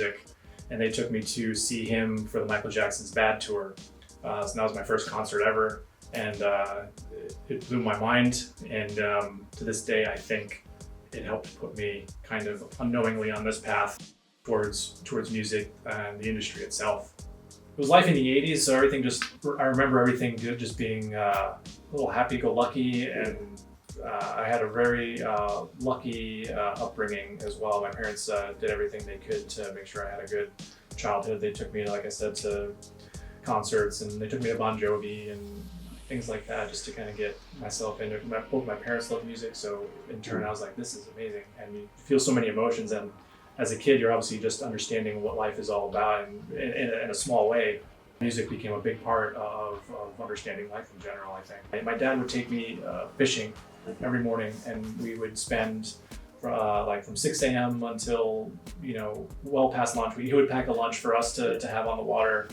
music, and they took me to see him for the Michael Jackson's Bad tour. So that was my first concert ever, and it blew my mind. And to this day, I think it helped put me kind of unknowingly on this path towards music and the industry itself. It was life in the 80s, so I remember everything just being a little happy-go-lucky, and I had a very lucky upbringing as well. My parents did everything they could to make sure I had a good childhood. They took me, like I said, to concerts, and they took me to Bon Jovi and things like that, just to kind of get myself into it. Both my parents love music, so in turn I was like, this is amazing. And you feel so many emotions, and as a kid, you're obviously just understanding what life is all about, and in a small way, music became a big part of understanding life in general, I think. My dad would take me fishing every morning, and we would spend like from 6 a.m. until, well past lunch. He would pack a lunch for us to have on the water,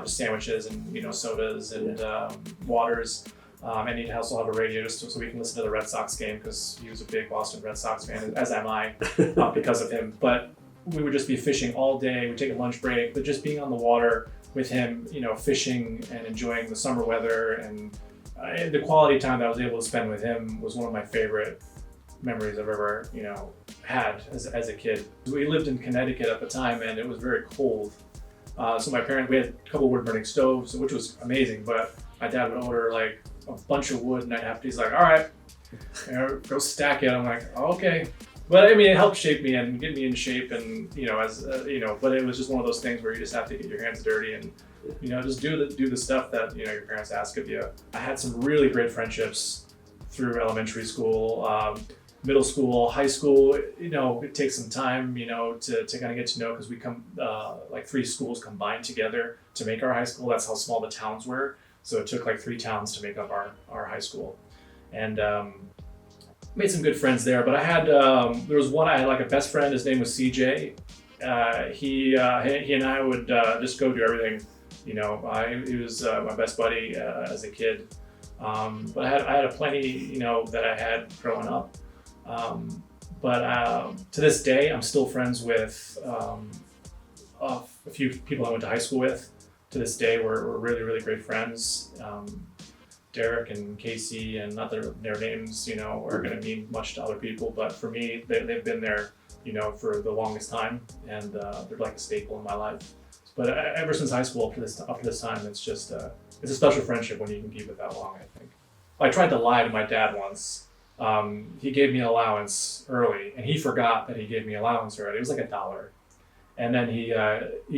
sandwiches and, sodas and waters. And he'd also have a radio just so we can listen to the Red Sox game, because he was a big Boston Red Sox fan, as am I, because of him. But we would just be fishing all day. We'd take a lunch break, but just being on the water with him, fishing and enjoying the summer weather and the quality time that I was able to spend with him was one of my favorite memories I've ever, had as a kid. We lived in Connecticut at the time, and it was very cold. So we had a couple wood burning stoves, which was amazing, but my dad would order like a bunch of wood, and he's like, all right, go stack it. I'm like, oh, okay. But I mean, it helped shape me and get me in shape, and but it was just one of those things where you just have to get your hands dirty and just do the stuff that your parents ask of you. I had some really great friendships through elementary school, middle school, high school. It takes some time to kind of get to know, because we come like 3 schools combined together to make our high school. That's how small the towns were. So it took like 3 towns to make up our high school, and made some good friends there. But I had there was one I had like a best friend. His name was CJ. He and I would just go do everything. He was my best buddy as a kid. But I had a plenty that I had growing up. But to this day, I'm still friends with a few people I went to high school with. To this day, we're really, really great friends. Derek and Casey, and not that their names, are going to mean much to other people, but for me, they've been there, for the longest time, and they're like a staple in my life. But ever since high school up to this time, it's just it's a special friendship when you can keep it that long, I think. I tried to lie to my dad once. He gave me an allowance early, and he forgot that he gave me allowance already. It was like $1. And then he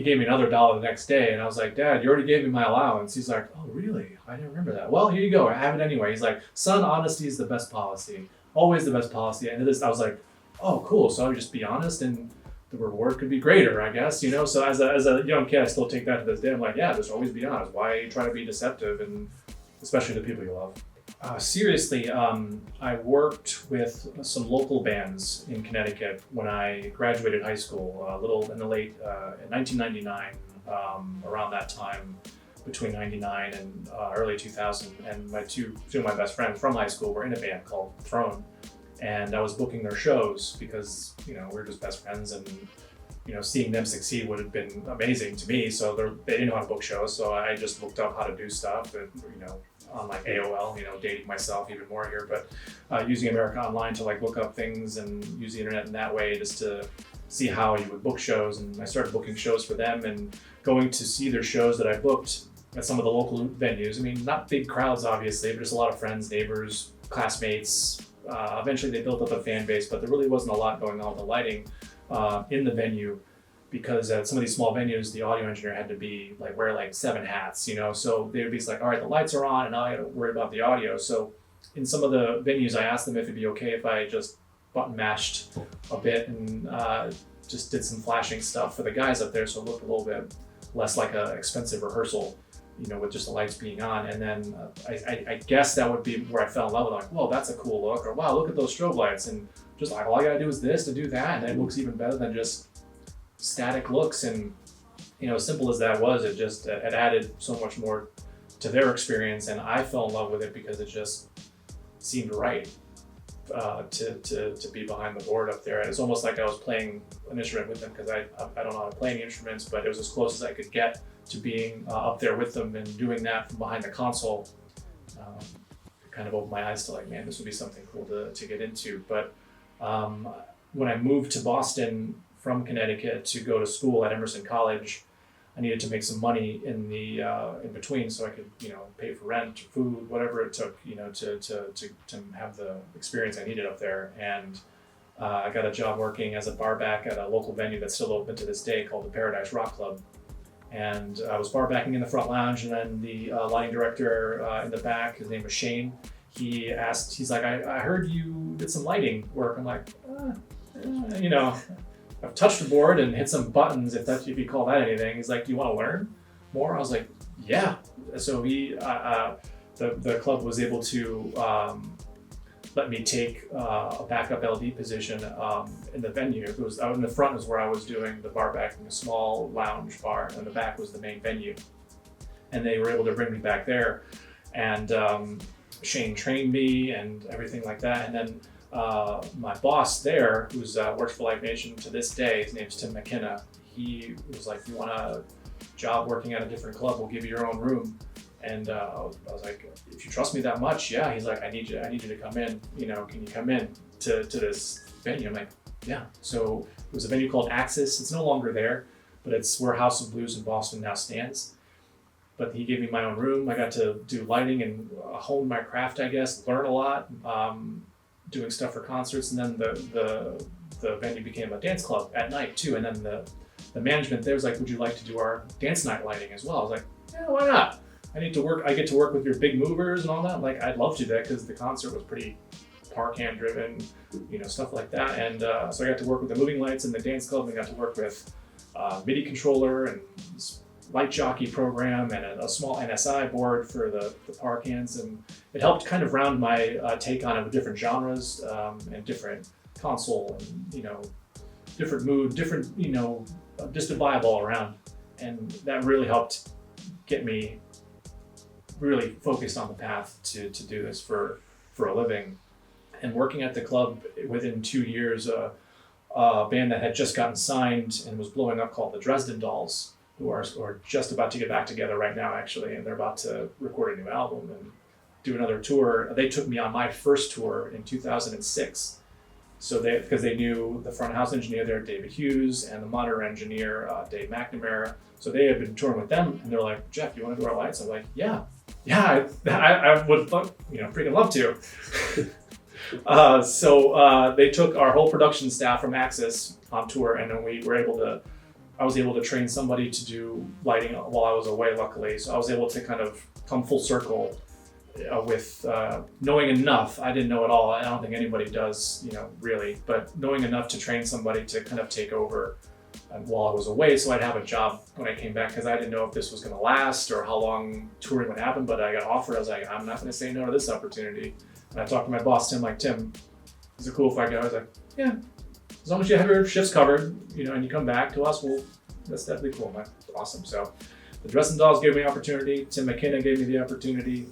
gave me another $1 the next day, and I was like, Dad, you already gave me my allowance. He's like, oh, really? I didn't remember that. Well, here you go. I have it anyway. He's like, son, honesty is the best policy. Always the best policy. And I was like, oh, cool. So I would just be honest, and the reward could be greater, I guess. So as a young kid, I still take that to this day. I'm like, yeah, just always be honest. Why try to be deceptive, and especially the people you love? Seriously, I worked with some local bands in Connecticut when I graduated high school, a little in the late, in 1999, around that time, between 99 and early 2000. And two of my best friends from high school were in a band called Throne. And I was booking their shows because, we're just best friends, and, seeing them succeed would have been amazing to me. So they didn't know how to book shows. So I just looked up how to do stuff, and, on like AOL, dating myself even more here, but using America Online to like look up things and use the internet in that way, just to see how you would book shows. And I started booking shows for them and going to see their shows that I booked at some of the local venues. I mean, not big crowds, obviously, but just a lot of friends, neighbors, classmates. Eventually they built up a fan base, but there really wasn't a lot going on with the lighting in the venue, because at some of these small venues, the audio engineer had to be wear 7 hats, so they would be like, all right, the lights are on, and now I gotta worry about the audio. So in some of the venues, I asked them if it'd be okay if I just button mashed a bit and just did some flashing stuff for the guys up there, so it looked a little bit less like an expensive rehearsal, with just the lights being on. And then I guess that would be where I fell in love with, whoa, that's a cool look, or wow, look at those strobe lights, and just all I gotta do is this to do that, and it looks even better than just static looks. And as simple as that was, it added so much more to their experience, and I fell in love with it because it just seemed right. to be behind the board up there. It's almost like I was playing an instrument with them, because I don't know how to play any instruments, but it was as close as I could get to being up there with them and doing that from behind the console. Kind of opened my eyes to like, man, this would be something cool to get into. But when I moved to Boston from Connecticut to go to school at Emerson College, I needed to make some money in the in between, so I could pay for rent, food, whatever it took to have the experience I needed up there. And I got a job working as a bar back at a local venue that's still open to this day called the Paradise Rock Club. And I was bar backing in the front lounge, and then the lighting director in the back, his name was Shane. He's like, I heard you did some lighting work. I'm like, I've touched the board and hit some buttons, if you call that anything. He's like, do you want to learn more? I was like, yeah. So the club was able to let me take a backup LD position in the venue. It was out in the front is where I was doing the bar backing, a small lounge bar, and the back was the main venue. And they were able to bring me back there, and Shane trained me and everything like that. And then my boss there, who's works for Live Nation to this day, his name's Tim McKenna. He was like, "You want a job working at a different club? We'll give you your own room." And I was like, "If you trust me that much, yeah." He's like, "I need you to come in. Can you come in to this venue?" I'm like, "Yeah." So it was a venue called Axis. It's no longer there, but it's where House of Blues in Boston now stands. But he gave me my own room. I got to do lighting and hone my craft, I guess, learn a lot, doing stuff for concerts. And then the venue became a dance club at night too. And then the management there was like, "Would you like to do our dance night lighting as well?" I was like, "Yeah, why not? I get to work with your big movers and all that." Like, I'd love to do that, because the concert was pretty park hand driven, stuff like that. And so I got to work with the moving lights in the dance club, and got to work with MIDI controller and light jockey program and a small NSI board for the park hands. And it helped kind of round my take on it with different genres and different console and, different mood, different, just a vibe all around. And that really helped get me really focused on the path to do this for a living. And working at the club within 2 years, a band that had just gotten signed and was blowing up called the Dresden Dolls, who are just about to get back together right now, actually, and they're about to record a new album and do another tour. They took me on my first tour in 2006. So because they knew the front of house engineer there, David Hughes, and the monitor engineer, Dave McNamara. So they had been touring with them, and they're like, "Jeff, you want to do our lights?" I'm like, yeah, I would freaking love to. So they took our whole production staff from Axis on tour, and then I was able to train somebody to do lighting while I was away, luckily. So I was able to kind of come full circle with knowing enough. I didn't know it all. I don't think anybody does, really, but knowing enough to train somebody to kind of take over while I was away, so I'd have a job when I came back, because I didn't know if this was going to last or how long touring would happen. But I got offered. I was like, I'm not going to say no to this opportunity. And I talked to my boss, Tim, like, "Tim, is it cool if I go?" I was like, "Yeah, as long as you have your shifts covered, and you come back to us, well, that's definitely cool." That's awesome. So the Dresden Dolls gave me the opportunity. Tim McKenna gave me the opportunity.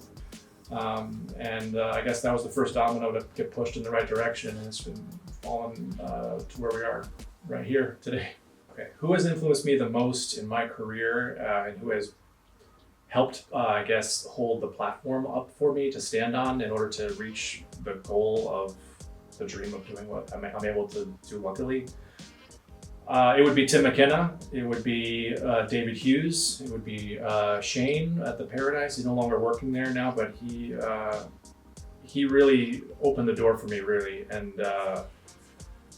And I guess that was the first domino to get pushed in the right direction, and it's been falling to where we are right here today. Okay, who has influenced me the most in my career, and who has helped, I guess, hold the platform up for me to stand on in order to reach the goal of the dream of doing what I'm able to do, luckily? It would be Tim McKenna. It would be David Hughes. It would be Shane at the Paradise. He's no longer working there now, but he really opened the door for me, really.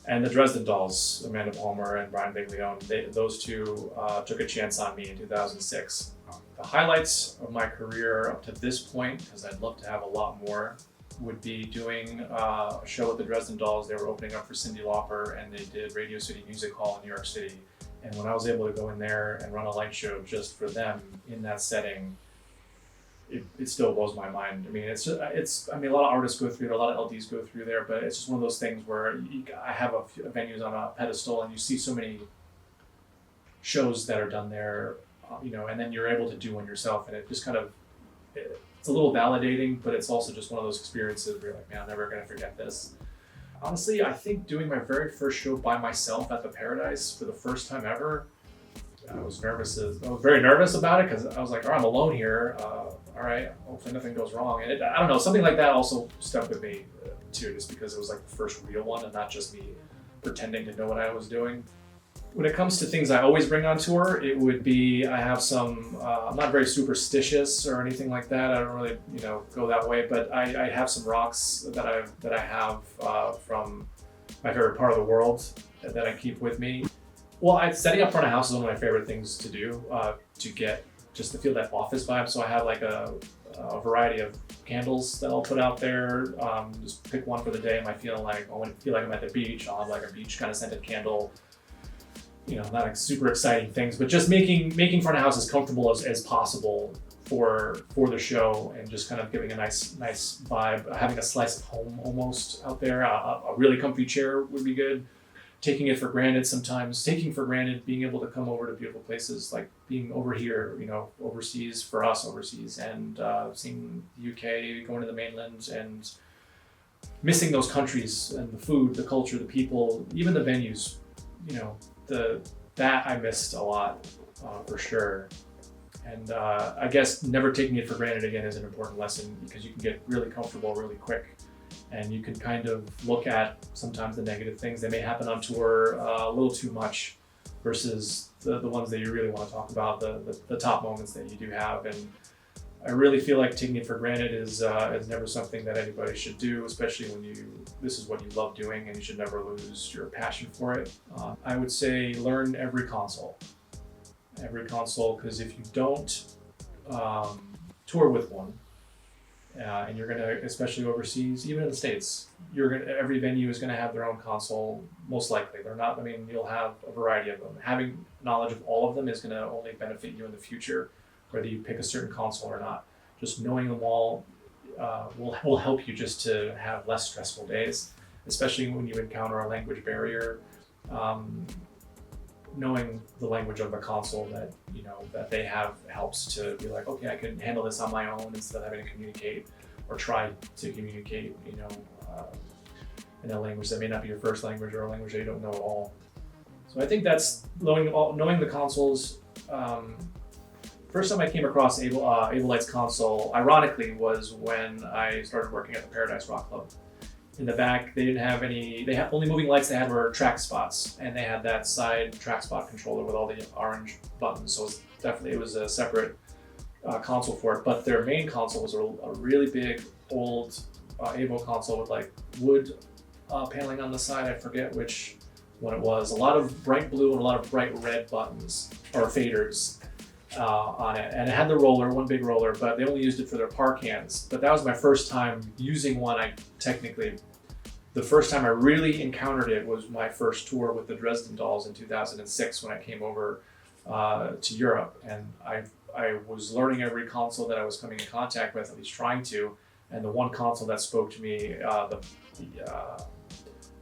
And the Dresden Dolls, Amanda Palmer and Brian Biglione, those two took a chance on me in 2006. The highlights of my career up to this point, because I'd love to have a lot more, would be doing a show with the Dresden Dolls. They were opening up for Cyndi Lauper, and they did Radio City Music Hall in New York City. And when I was able to go in there and run a light show just for them in that setting, it still blows my mind. I mean, it's a lot of artists go through it, a lot of LDs go through there, but it's just one of those things where I have a few venues on a pedestal, and you see so many shows that are done there, and then you're able to do one yourself, and it just kind of, it's a little validating, but it's also just one of those experiences where you're like, man, I'm never going to forget this. Honestly, I think doing my very first show by myself at the Paradise for the first time ever, I was very nervous about it because I was like, oh, I'm alone here. All right, hopefully nothing goes wrong. And I don't know, something like that also stuck with me too, just because it was like the first real one and not just me pretending to know what I was doing. When it comes to things I always bring on tour, it would be, I have some, I'm not very superstitious or anything like that. I don't really, go that way, but I have some rocks that I have from my favorite part of the world that I keep with me. Well, setting up front of house is one of my favorite things to do to get just to feel that office vibe. So I have like a variety of candles that I'll put out there. Just pick one for the day. When I feel like I'm at the beach, I'll have like a beach kind of scented candle. Not like super exciting things, but just making front of house as comfortable as possible for the show, and just kind of giving a nice vibe. Having a slice of home almost out there. A really comfy chair would be good. Taking it for granted sometimes. Taking for granted being able to come over to beautiful places, like being over here, overseas for us overseas, and seeing the UK, going to the mainland, and missing those countries and the food, the culture, the people, even the venues. That I missed a lot for sure. And I guess never taking it for granted again is an important lesson, because you can get really comfortable really quick, and you can kind of look at sometimes the negative things that may happen on tour a little too much versus the ones that you really want to talk about, the top moments that you do have. And I really feel like taking it for granted is never something that anybody should do, especially when this is what you love doing, and you should never lose your passion for it. I would say learn every console, because if you don't tour with one, and you're gonna, especially overseas, even in the States, every venue is gonna have their own console, most likely. They're not, you'll have a variety of them. Having knowledge of all of them is gonna only benefit you in the future, whether you pick a certain console or not. Just knowing them all will help you just to have less stressful days, especially when you encounter a language barrier. Knowing the language of the console that they have helps to be like, okay, I can handle this on my own instead of having to communicate or try to communicate, in a language that may not be your first language, or a language that you don't know at all. So I think that's knowing the consoles. First time I came across Avolites console, ironically, was when I started working at the Paradise Rock Club. In the back, they didn't have any, only moving lights they had were track spots, and they had that side track spot controller with all the orange buttons, so it was a separate console for it. But their main console was a really big, old Avo console with like wood paneling on the side. I forget which one it was. A lot of bright blue and a lot of bright red buttons, or faders. On it, and it had the roller, one big roller, but they only used it for their par cans. But that was my first time using one. The first time I really encountered it was my first tour with the Dresden Dolls in 2006 when I came over to Europe, and I was learning every console that I was coming in contact with, at least trying to. And the one console that spoke to me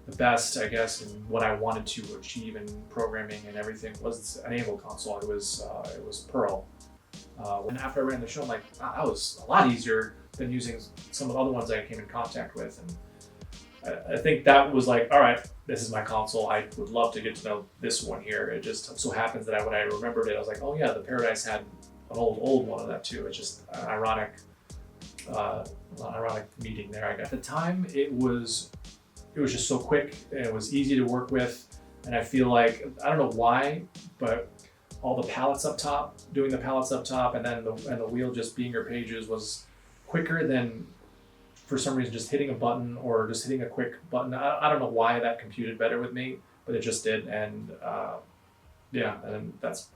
the best, I guess, and what I wanted to achieve in programming and everything was an Avo console. It was Pearl. And after I ran the show, I'm like, wow, that was a lot easier than using some of the other ones I came in contact with. And I think that was like, all right, this is my console. I would love to get to know this one here. It just so happens that when I remembered it, I was like, oh yeah, the Paradise had an old one of that too. It's just an ironic meeting there, I guess. At the time, it was just so quick, and it was easy to work with. And I feel like, I don't know why, but all the palettes up top, doing the palettes up top, and then the wheel just being your pages was quicker than, for some reason, just hitting a button or just hitting a quick button. I don't know why that computed better with me, but it just did. And and that's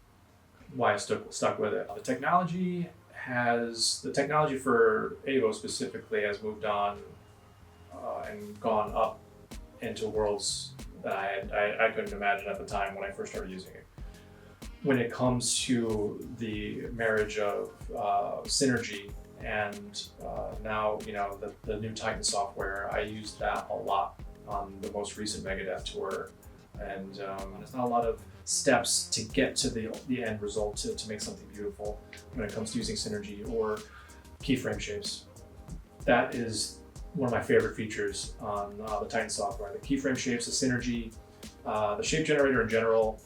why I stuck with it. The technology for Avo specifically has moved on and gone up into worlds that I couldn't imagine at the time when I first started using it. When it comes to the marriage of synergy and now the new Titan software, I used that a lot on the most recent Megadeath tour, and there's not a lot of steps to get to the end result to make something beautiful when it comes to using synergy or keyframe shapes. That is one of my favorite features on the Titan software. The keyframe shapes, the synergy, the shape generator in general,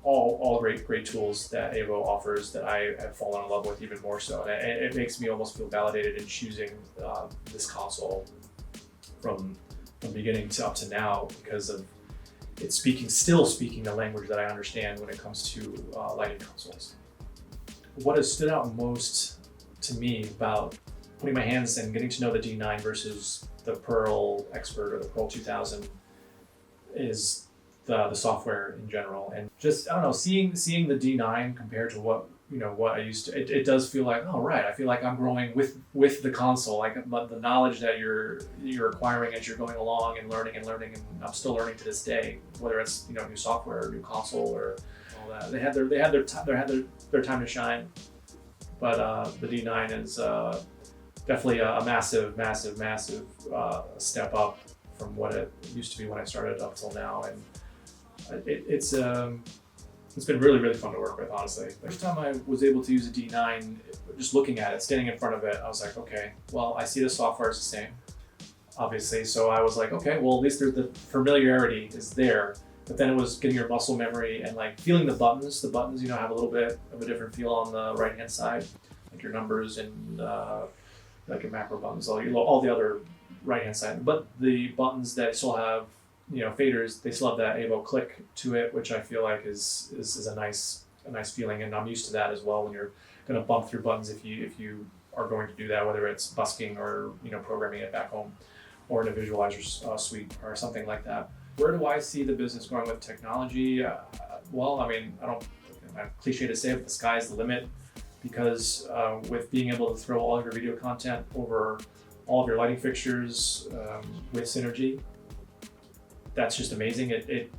all great tools that Avo offers that I have fallen in love with even more so. And it makes me almost feel validated in choosing this console from beginning to up to now, because of it still speaking the language that I understand when it comes to lighting consoles. What has stood out most to me about putting my hands and getting to know the D9 versus the Pearl Expert or the Pearl 2000 is the software in general, and just, I don't know, seeing the D9 compared to what I used to, it does feel like, oh right, I feel like I'm growing with the console, like the knowledge that you're acquiring as you're going along and learning, and I'm still learning to this day, whether it's new software or new console or all that. They had their time to shine, but the D9 is definitely a massive step up from what it used to be when I started up till now, and it's been really fun to work with, honestly. The first time I was able to use a D9, just looking at it, standing in front of it, I was like, okay, well, I see the software is the same, obviously. So I was like, okay, well, at least the familiarity is there. But then it was getting your muscle memory and like feeling the buttons. The buttons, have a little bit of a different feel on the right-hand side, like your numbers and like your macro buttons, all the other right-hand side. But the buttons that still have faders, they still have that Avo click to it, which I feel like is a nice feeling, and I'm used to that as well when you're going to bump through buttons if you are going to do that, whether it's busking or programming it back home or in a visualizer suite or something like that. Where do I see the business going with technology? Well, I mean, I'm cliche to say, but the sky's the limit, because with being able to throw all of your video content over all of your lighting fixtures with Synergy, that's just amazing. It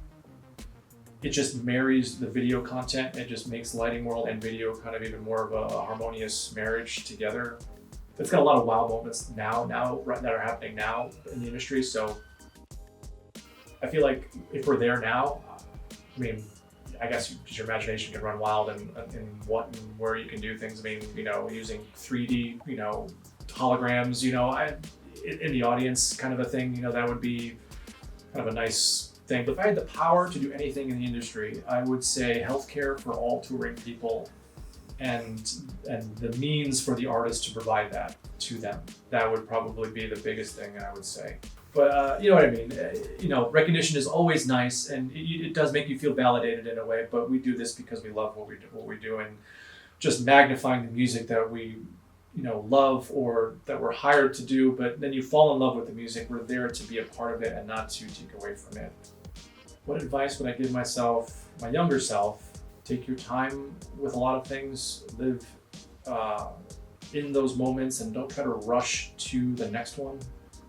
just marries the video content. It just makes lighting world and video kind of even more of a harmonious marriage together. It's got a lot of wow moments now that are happening now in the industry. So I feel like if we're there now, I mean, I guess your imagination can run wild in what and where you can do things. I mean, using 3D, holograms, in the audience kind of a thing, that would be kind of a nice thing. But if I had the power to do anything in the industry, I would say healthcare for all touring people, and the means for the artists to provide that to them. That would probably be the biggest thing, I would say. But you know what I mean? Recognition is always nice, and it does make you feel validated in a way, but we do this because we love what we do, and just magnifying the music that we love or that we're hired to do, but then you fall in love with the music. We're there to be a part of it and not to take away from it. What advice would I give myself, my younger self? Take your time with a lot of things, live in those moments, and don't try to rush to the next one,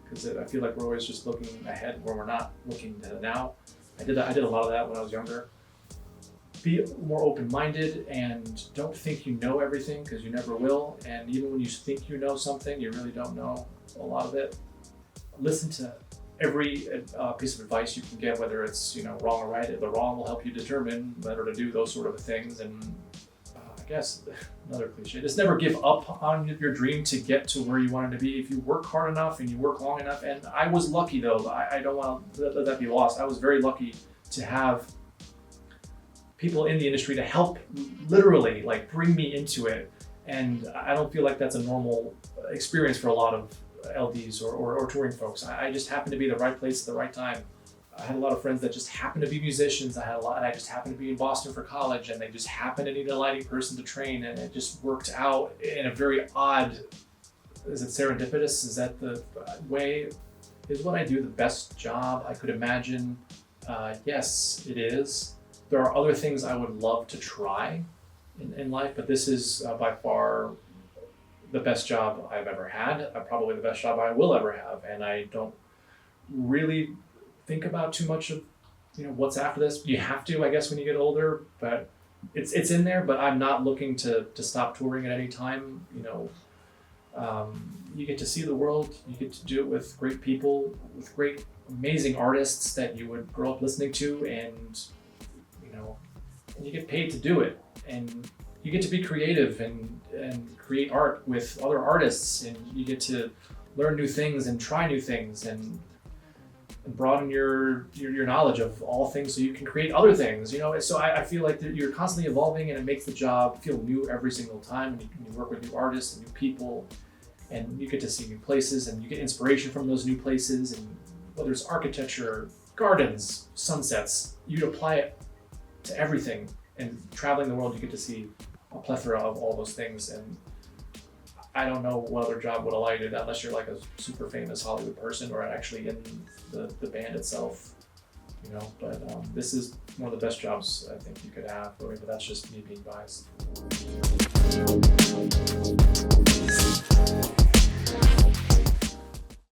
because I feel like we're always just looking ahead where we're not looking to the now. I did a lot of that when I was younger. Be more open-minded and don't think you know everything, because you never will. And even when you think you know something, you really don't know a lot of it. Listen to every piece of advice you can get, whether it's wrong or right. The wrong will help you determine whether to do those sort of things. And I guess another cliche: just never give up on your dream to get to where you wanted to be. If you work hard enough and you work long enough. And I was lucky, though. I don't want to let that be lost. I was very lucky to have people in the industry to help literally bring me into it. And I don't feel like that's a normal experience for a lot of LDs or touring folks. I just happened to be the right place at the right time. I had a lot of friends that just happened to be musicians. I just happened to be in Boston for college, and they just happened to need a lighting person to train, and it just worked out in a very odd, is it serendipitous? Is that the way? Is what I do the best job I could imagine? Yes, it is. There are other things I would love to try in life, but this is by far the best job I've ever had, probably the best job I will ever have, and I don't really think about too much of what's after this. You have to, I guess, when you get older, but it's in there. But I'm not looking to stop touring at any time. You get to see the world. You get to do it with great people, with great, amazing artists that you would grow up listening to, and you get paid to do it, and you get to be creative and create art with other artists, and you get to learn new things and try new things and broaden your knowledge of all things so you can create other things, you know. So I feel like that you're constantly evolving, and it makes the job feel new every single time. And you work with new artists and new people, and you get to see new places, and you get inspiration from those new places. And whether it's architecture, gardens, sunsets, you'd apply it to everything. And traveling the world, you get to see a plethora of all those things. And I don't know what other job would allow you to do that unless you're like a super famous Hollywood person or actually in the band itself, you know. But this is one of the best jobs I think you could have, but that's just me being biased.